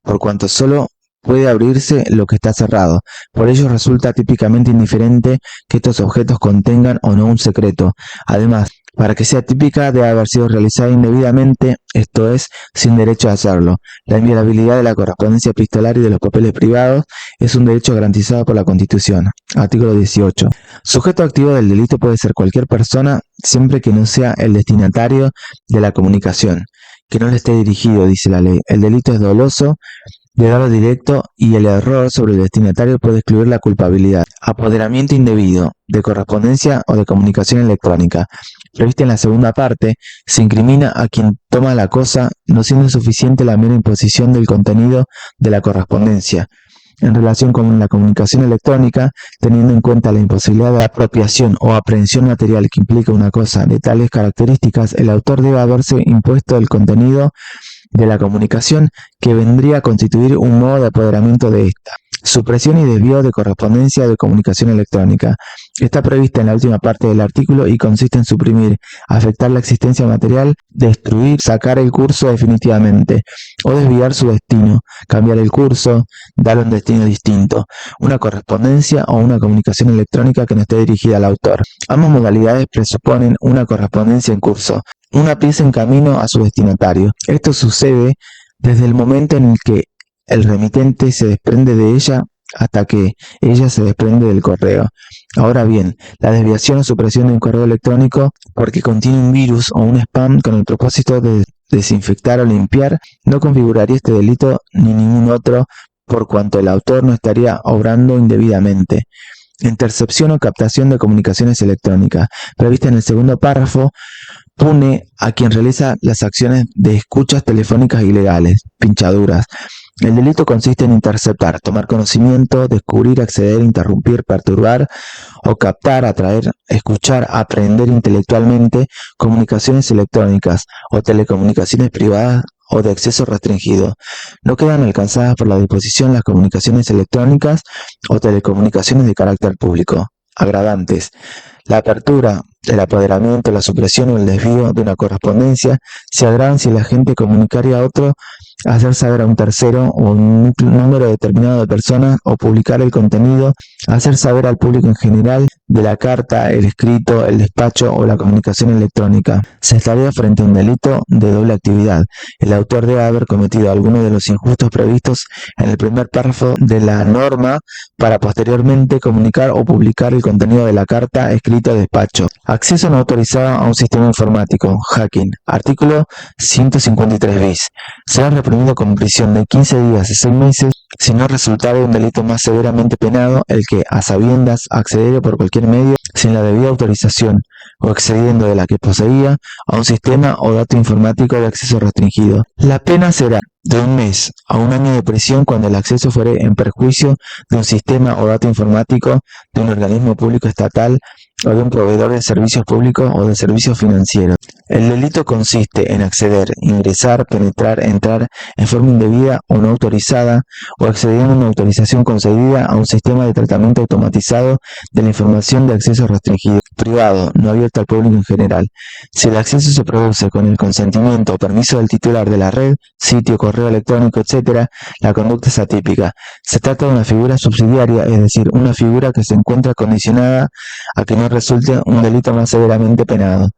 por cuanto solo puede abrirse lo que está cerrado. Por ello resulta típicamente indiferente que estos objetos contengan o no un secreto. Además, para que sea típica debe haber sido realizada indebidamente, esto es, sin derecho a hacerlo. La inviolabilidad de la correspondencia epistolar y de los papeles privados es un derecho garantizado por la Constitución. Artículo 18. Sujeto activo del delito puede ser cualquier persona, siempre que no sea el destinatario de la comunicación, que no le esté dirigido, dice la ley. El delito es doloso, de grado directo y el error sobre el destinatario puede excluir la culpabilidad. Apoderamiento indebido de correspondencia o de comunicación electrónica. Prevista en la segunda parte, se incrimina a quien toma la cosa, no siendo suficiente la mera imposición del contenido de la correspondencia. En relación con la comunicación electrónica, teniendo en cuenta la imposibilidad de apropiación o aprehensión material que implica una cosa de tales características, el autor debe haberse impuesto el contenido de la comunicación que vendría a constituir un modo de apoderamiento de esta. Supresión y desvío de correspondencia de comunicación electrónica. Está prevista en la última parte del artículo y consiste en suprimir, afectar la existencia material, destruir, sacar el curso definitivamente, o desviar su destino, cambiar el curso, darle un destino distinto, una correspondencia o una comunicación electrónica que no esté dirigida al autor. Ambas modalidades presuponen una correspondencia en curso, una pieza en camino a su destinatario. Esto sucede desde el momento en el que el remitente se desprende de ella hasta que ella se desprende del correo. Ahora bien, la desviación o supresión de un correo electrónico porque contiene un virus o un spam con el propósito de desinfectar o limpiar no configuraría este delito ni ningún otro, por cuanto el autor no estaría obrando indebidamente. Intercepción o captación de comunicaciones electrónicas, prevista en el segundo párrafo, pune a quien realiza las acciones de escuchas telefónicas ilegales, pinchaduras. El delito consiste en interceptar, tomar conocimiento, descubrir, acceder, interrumpir, perturbar o captar, atraer, escuchar, aprehender intelectualmente comunicaciones electrónicas o telecomunicaciones privadas o de acceso restringido. No quedan alcanzadas por la disposición las comunicaciones electrónicas o telecomunicaciones de carácter público. Agravantes. La apertura, el apoderamiento, la supresión o el desvío de una correspondencia se agravan si el agente comunicaría a otro, hacer saber a un tercero o un número determinado de personas o publicar el contenido, hacer saber al público en general de la carta, el escrito, el despacho o la comunicación electrónica. Se estaría frente a un delito de doble actividad. El autor debe haber cometido alguno de los injustos previstos en el primer párrafo de la norma para posteriormente comunicar o publicar el contenido de la carta, escrito o despacho. Acceso no autorizado a un sistema informático, hacking. Artículo 153 bis. Será reprimido con prisión de 15 días y 6 meses si no resultara un delito más severamente penado el que, a sabiendas, accediera por cualquier medio sin la debida autorización o excediendo de la que poseía a un sistema o dato informático de acceso restringido. La pena será de 1 mes a 1 año de prisión cuando el acceso fuere en perjuicio de un sistema o dato informático de un organismo público estatal o de un proveedor de servicios públicos o de servicios financieros. El delito consiste en acceder, ingresar, penetrar, entrar en forma indebida o no autorizada o excediendo una autorización concedida a un sistema de tratamiento automatizado de la información de acceso restringido, privado, no abierto al público en general. Si el acceso se produce con el consentimiento o permiso del titular de la red, sitio, correo electrónico, etc., la conducta es atípica. Se trata de una figura subsidiaria, es decir, una figura que se encuentra condicionada a que no resulte un delito más severamente penado.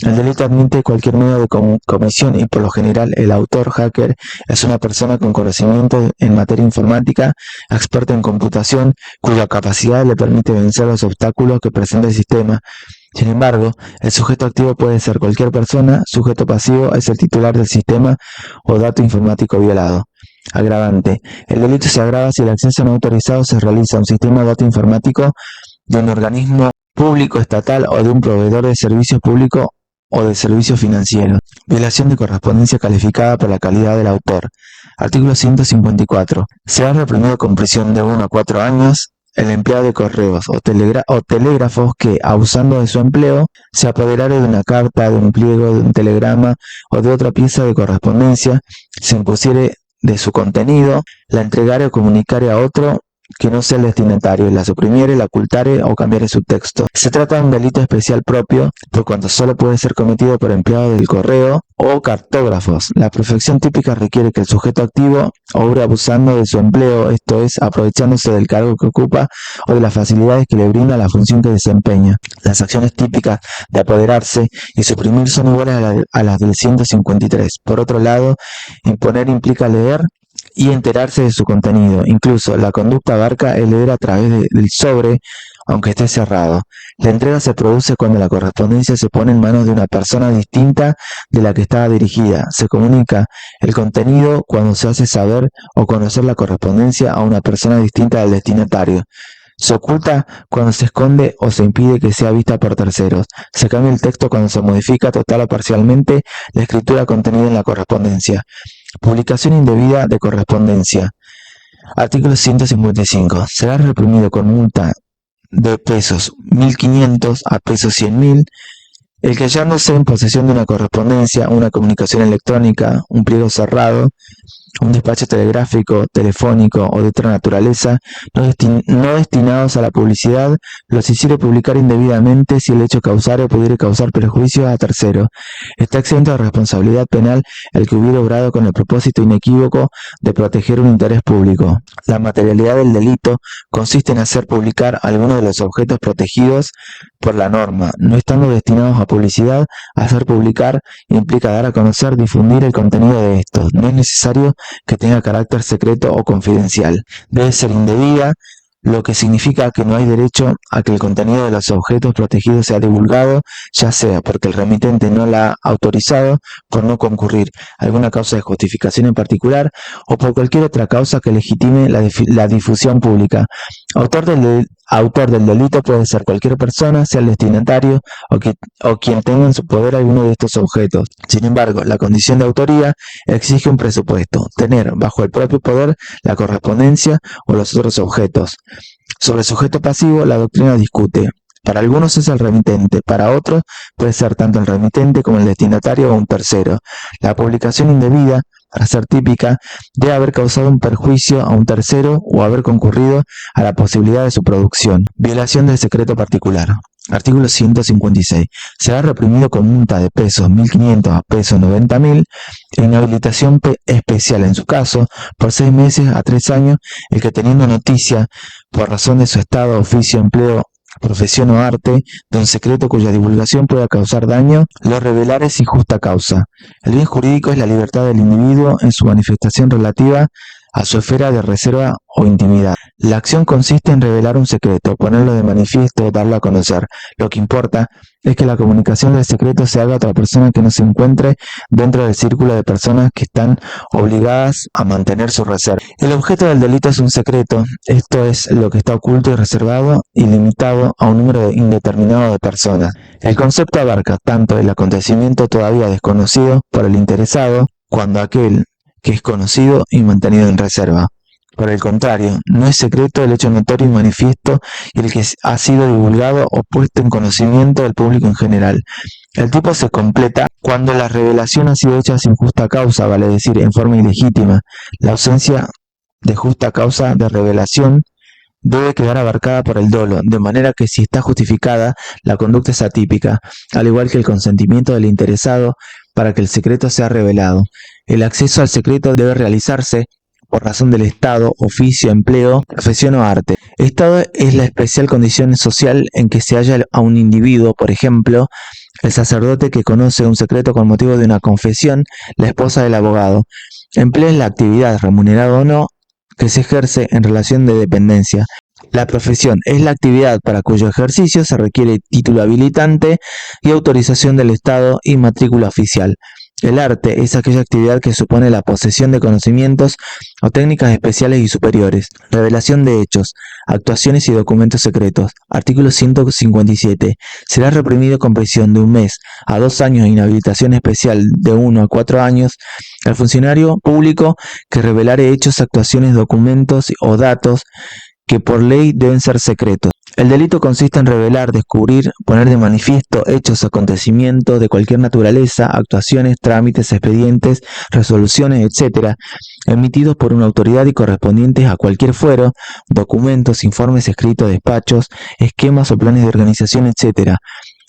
El delito admite cualquier medio de comisión y por lo general el autor hacker es una persona con conocimiento en materia informática, experta en computación, cuya capacidad le permite vencer los obstáculos que presenta el sistema. Sin embargo, el sujeto activo puede ser cualquier persona, sujeto pasivo es el titular del sistema o dato informático violado. Agravante. El delito se agrava si el acceso no autorizado se realiza a un sistema de dato informático de un organismo público estatal o de un proveedor de servicios públicos o de servicios financieros. Violación de correspondencia calificada por la calidad del autor. Artículo 154. Será reprimido con prisión de 1 a 4 años el empleado de correos o telégrafos que, abusando de su empleo, se apoderare de una carta, de un pliego, de un telegrama o de otra pieza de correspondencia, se impusiere de su contenido, la entregare o comunicare a otro que no sea el destinatario, la suprimiere, la ocultare o cambiare su texto. Se trata de un delito especial propio, por cuanto solo puede ser cometido por empleados del correo o cartógrafos. La perfección típica requiere que el sujeto activo obre abusando de su empleo, esto es, aprovechándose del cargo que ocupa o de las facilidades que le brinda la función que desempeña. Las acciones típicas de apoderarse y suprimir son iguales a las del 153. Por otro lado, imponer implica leer y enterarse de su contenido. Incluso la conducta abarca el leer a través del sobre, aunque esté cerrado. La entrega se produce cuando la correspondencia se pone en manos de una persona distinta de la que estaba dirigida. Se comunica el contenido cuando se hace saber o conocer la correspondencia a una persona distinta del destinatario. Se oculta cuando se esconde o se impide que sea vista por terceros. Se cambia el texto cuando se modifica total o parcialmente la escritura contenida en la correspondencia. Publicación indebida de correspondencia. Artículo 155. Será reprimido con multa de pesos 1.500 a pesos 100.000 el que hallándose en posesión de una correspondencia, una comunicación electrónica, un pliego cerrado, un despacho telegráfico, telefónico o de otra naturaleza, no destinados a la publicidad, los hiciere publicar indebidamente si el hecho causare o pudiere causar perjuicio a tercero. Está exento de responsabilidad penal el que hubiere obrado con el propósito inequívoco de proteger un interés público. La materialidad del delito consiste en hacer publicar algunos de los objetos protegidos por la norma, no estando destinados a publicidad. Hacer publicar implica dar a conocer, difundir el contenido de estos. No es necesario que tenga carácter secreto o confidencial. Debe ser indebida, lo que significa que no hay derecho a que el contenido de los objetos protegidos sea divulgado, ya sea porque el remitente no la ha autorizado, por no concurrir alguna causa de justificación en particular o por cualquier otra causa que legitime la difusión pública. Autor del delito puede ser cualquier persona, sea el destinatario o quien tenga en su poder alguno de estos objetos. Sin embargo, la condición de autoría exige un presupuesto: tener bajo el propio poder la correspondencia o los otros objetos. Sobre el sujeto pasivo, la doctrina discute. Para algunos es el remitente, para otros puede ser tanto el remitente como el destinatario o un tercero. La publicación indebida, para ser típica, debe haber causado un perjuicio a un tercero o haber concurrido a la posibilidad de su producción. Violación del secreto particular. Artículo 156. Será reprimido con multa de pesos 1.500 a pesos 90.000 e inhabilitación especial en su caso por 6 meses a 3 años el que, teniendo noticia por razón de su estado, oficio, empleo, profesión o arte de un secreto cuya divulgación pueda causar daño, lo revelare sin justa causa. El bien jurídico es la libertad del individuo en su manifestación relativa a su esfera de reserva o intimidad. La acción consiste en revelar un secreto, ponerlo de manifiesto, darlo a conocer. Lo que importa es que la comunicación del secreto se haga a otra persona que no se encuentre dentro del círculo de personas que están obligadas a mantener su reserva. El objeto del delito es un secreto, esto es lo que está oculto y reservado y limitado a un número indeterminado de personas. El concepto abarca tanto el acontecimiento todavía desconocido por el interesado, cuando aquel que es conocido y mantenido en reserva. Por el contrario, no es secreto el hecho notorio y manifiesto y el que ha sido divulgado o puesto en conocimiento del público en general. El tipo se completa cuando la revelación ha sido hecha sin justa causa, vale decir, en forma ilegítima. La ausencia de justa causa de revelación debe quedar abarcada por el dolo, de manera que si está justificada, la conducta es atípica, al igual que el consentimiento del interesado para que el secreto sea revelado. El acceso al secreto debe realizarse por razón del estado, oficio, empleo, profesión o arte. Estado es la especial condición social en que se halla a un individuo, por ejemplo, el sacerdote que conoce un secreto con motivo de una confesión, la esposa del abogado. Empleo es la actividad, remunerada o no, que se ejerce en relación de dependencia. La profesión es la actividad para cuyo ejercicio se requiere título habilitante y autorización del Estado y matrícula oficial. El arte es aquella actividad que supone la posesión de conocimientos o técnicas especiales y superiores. Revelación de hechos, actuaciones y documentos secretos. Artículo 157. Será reprimido con prisión de 1 mes a 2 años e inhabilitación especial de 1 a 4 años al funcionario público que revelare hechos, actuaciones, documentos o datos que por ley deben ser secretos. El delito consiste en revelar, descubrir, poner de manifiesto hechos, acontecimientos de cualquier naturaleza, actuaciones, trámites, expedientes, resoluciones, etc., emitidos por una autoridad y correspondientes a cualquier fuero, documentos, informes escritos, despachos, esquemas o planes de organización, etc.,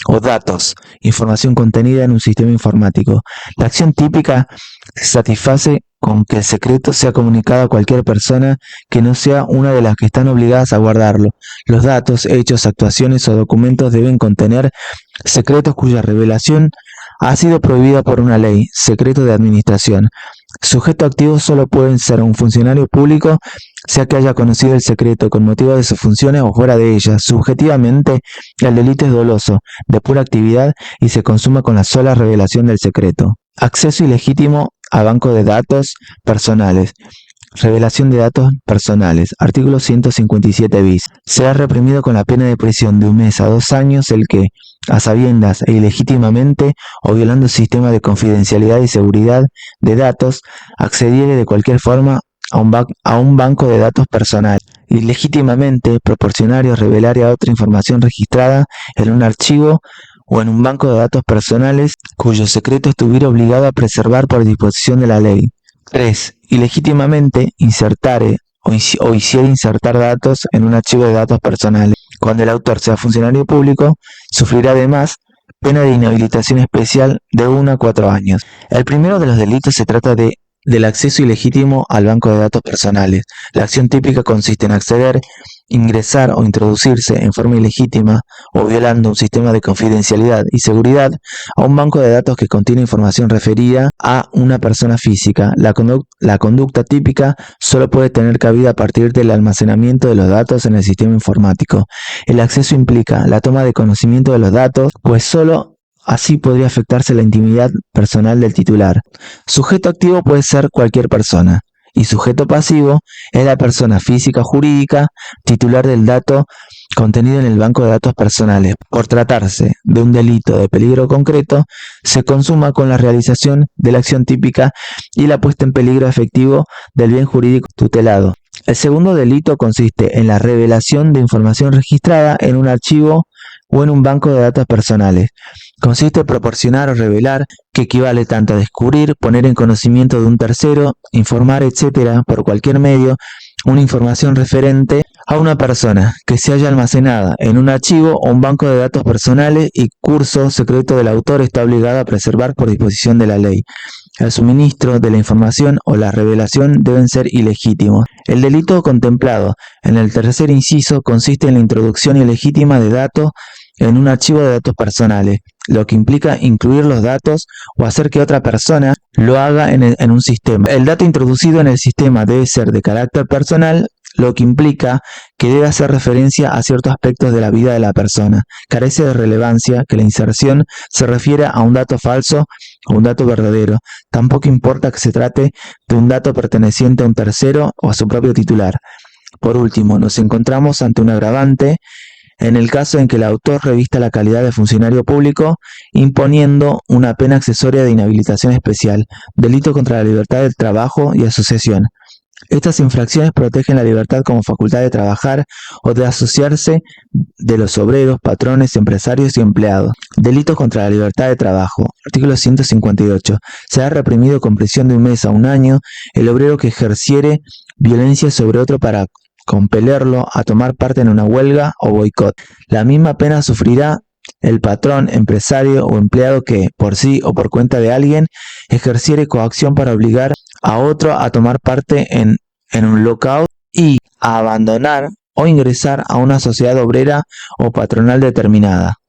o datos, información contenida en un sistema informático. La acción típica se satisface con que el secreto sea comunicado a cualquier persona que no sea una de las que están obligadas a guardarlo. Los datos, hechos, actuaciones o documentos deben contener secretos cuya revelación ha sido prohibida por una ley, secreto de administración. Sujeto activo solo pueden ser un funcionario público, sea que haya conocido el secreto con motivo de sus funciones o fuera de ellas. Subjetivamente, el delito es doloso, de pura actividad y se consuma con la sola revelación del secreto. Acceso ilegítimo a banco de datos personales. Revelación de datos personales. Artículo 157 bis. Será reprimido con la pena de prisión de 1 mes a 2 años el que, a sabiendas e ilegítimamente o violando el sistema de confidencialidad y seguridad de datos, accediere de cualquier forma a un banco de datos personales. Ilegítimamente proporcionar o revelar a otra información registrada en un archivo o en un banco de datos personales cuyo secreto estuviera obligado a preservar por disposición de la ley. 3. Ilegítimamente insertare o hiciera insertar datos en un archivo de datos personales. Cuando el autor sea funcionario público, sufrirá además pena de inhabilitación especial de 1 a 4 años. El primero de los delitos se trata del acceso ilegítimo al banco de datos personales. La acción típica consiste en acceder, ingresar o introducirse en forma ilegítima o violando un sistema de confidencialidad y seguridad a un banco de datos que contiene información referida a una persona física. La conducta típica solo puede tener cabida a partir del almacenamiento de los datos en el sistema informático. El acceso implica la toma de conocimiento de los datos, pues solo así podría afectarse la intimidad personal del titular. Sujeto activo puede ser cualquier persona y sujeto pasivo es la persona física o jurídica titular del dato contenido en el banco de datos personales. Por tratarse de un delito de peligro concreto, se consuma con la realización de la acción típica y la puesta en peligro efectivo del bien jurídico tutelado. El segundo delito consiste en la revelación de información registrada en un archivo o en un banco de datos personales. Consiste en proporcionar o revelar, que equivale tanto a descubrir, poner en conocimiento de un tercero, informar, etc., por cualquier medio, una información referente a una persona que se haya almacenada en un archivo o un banco de datos personales y curso secreto del autor está obligado a preservar por disposición de la ley. El suministro de la información o la revelación deben ser ilegítimos. El delito contemplado en el tercer inciso consiste en la introducción ilegítima de datos en un archivo de datos personales, lo que implica incluir los datos o hacer que otra persona lo haga en un sistema. El dato introducido en el sistema debe ser de carácter personal, lo que implica que debe hacer referencia a ciertos aspectos de la vida de la persona. Carece de relevancia que la inserción se refiera a un dato falso o un dato verdadero. Tampoco importa que se trate de un dato perteneciente a un tercero o a su propio titular. Por último, nos encontramos ante un agravante en el caso en que el autor revista la calidad de funcionario público, imponiendo una pena accesoria de inhabilitación especial, delito contra la libertad del trabajo y asociación. Estas infracciones protegen la libertad como facultad de trabajar o de asociarse de los obreros, patrones, empresarios y empleados. Delitos contra la libertad de trabajo. Artículo 158. Será reprimido con prisión de 1 mes a 1 año el obrero que ejerciere violencia sobre otro para compelerlo a tomar parte en una huelga o boicot. La misma pena sufrirá el patrón, empresario o empleado que, por sí o por cuenta de alguien, ejerciere coacción para obligar a otro a tomar parte en un lockout y a abandonar o ingresar a una sociedad obrera o patronal determinada.